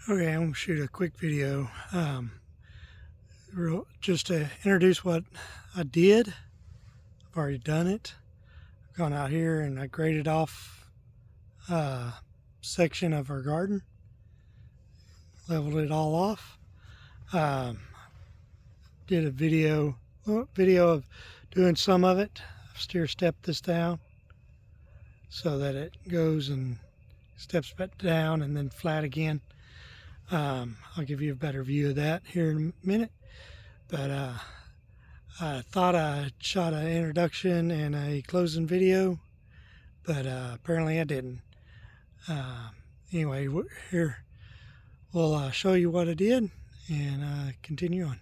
Okay, I'm going to shoot a quick video just to introduce what I did. I've already done it. I've gone out here and I graded off a section of our garden, leveled it all off. Did a video of doing some of it. I've stepped this down so that it goes and steps back down and then flat again. I'll give you a better view of that here in a minute, but I thought I shot an introduction and a closing video, but apparently I didn't. Anyway, here we'll show you what I did and continue on.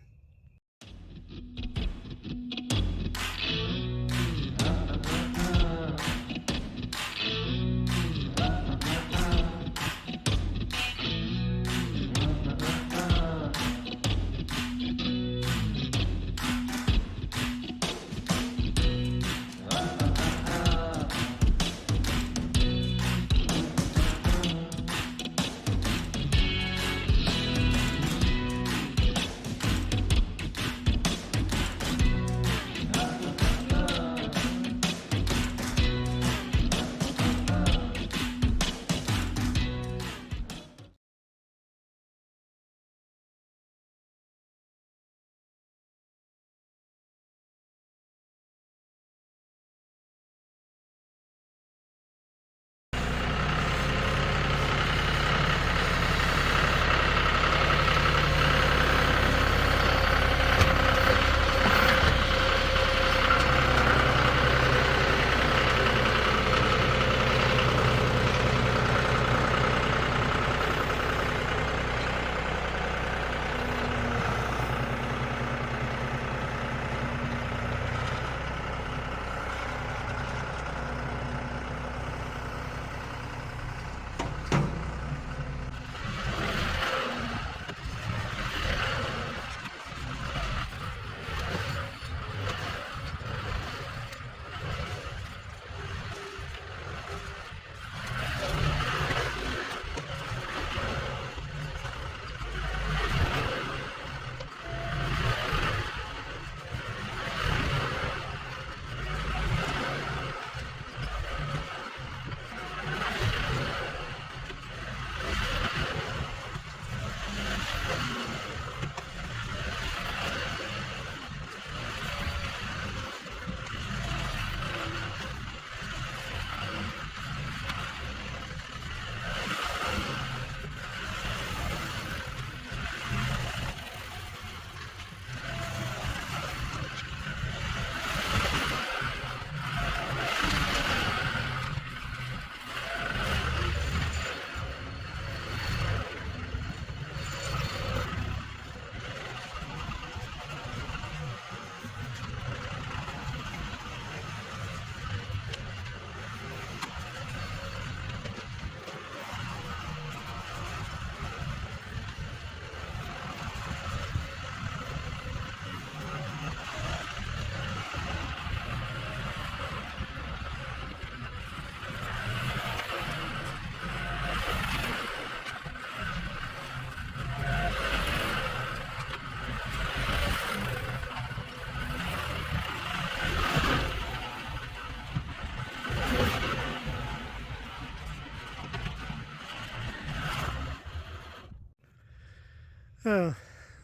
Oh,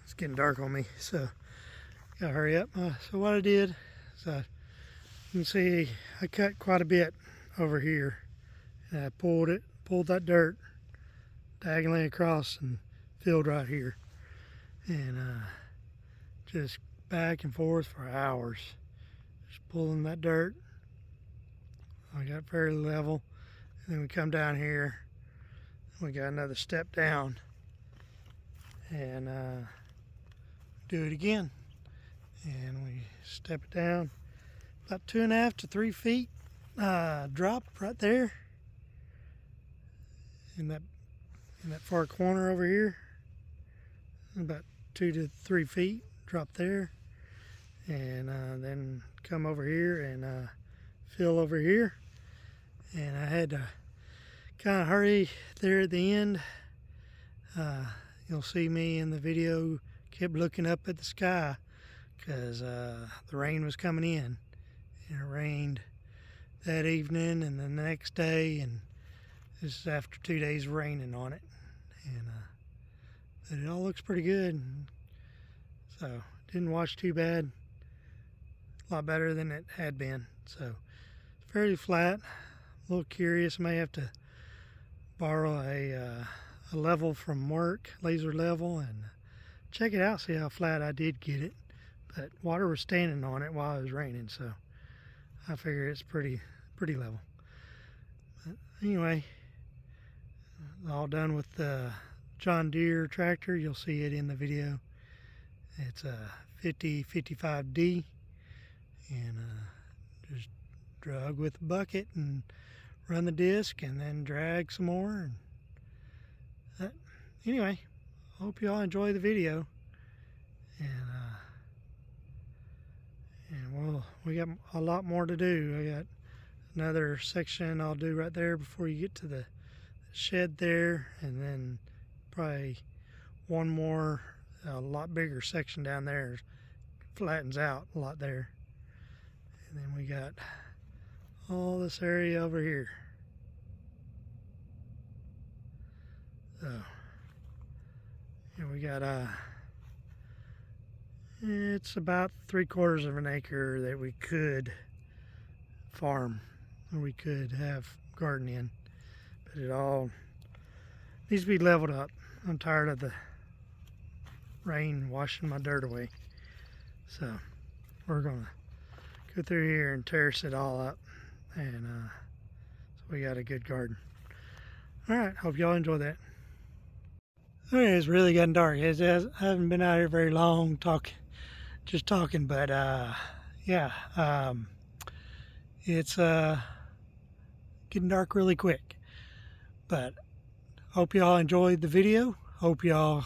it's getting dark on me, so gotta hurry up. So what I did is you can see I cut quite a bit over here, and I pulled that dirt diagonally across and filled right here, and just back and forth for hours, just pulling that dirt. I got fairly level, and then we come down here, we got another step down, and do it again, and we step it down about 2.5 to 3 feet drop right there in that far corner over here, about 2 to 3 feet drop there, and then come over here and fill over here. And I had to kind of hurry there at the end You'll see me in the video kept looking up at the sky because the rain was coming in, and it rained that evening and the next day, and this is after 2 days of raining on it, and but it all looks pretty good. So didn't wash too bad, a lot better than it had been. So it's fairly flat. A little curious, may have to borrow a level from work, laser level, and check it out, see how flat I did get it. But water was standing on it while it was raining, so I figure it's pretty level. But anyway, all done with the John Deere tractor. You'll see it in the video. It's a 5055D, and just drug with a bucket and run the disc and then drag some more. And anyway, hope you all enjoy the video, and we got a lot more to do. I got another section I'll do right there before you get to the shed there, and then probably one more, a lot bigger section down there, flattens out a lot there. And then we got all this area over here. So, and we got it's about 3/4 of an acre that we could farm, or we could have garden in, but it all needs to be leveled up. I'm tired of the rain washing my dirt away, so we're gonna go through here and terrace it all up, and so we got a good garden. All right, hope y'all enjoy that. Okay, it's really getting dark. I haven't been out here very long just talking, but yeah, it's getting dark really quick. But hope y'all enjoyed the video. Hope y'all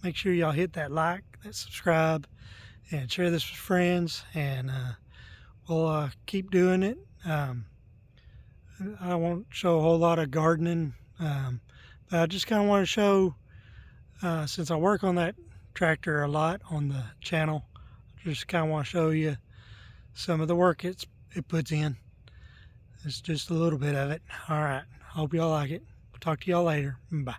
make sure y'all hit that like, that subscribe, and share this with friends, and we'll keep doing it. I won't show a whole lot of gardening, but I just kind of want to show, since I work on that tractor a lot on the channel, just kind of want to show you some of the work it puts in. It's just a little bit of it. All right, hope y'all like it. I'll talk to y'all later. Bye.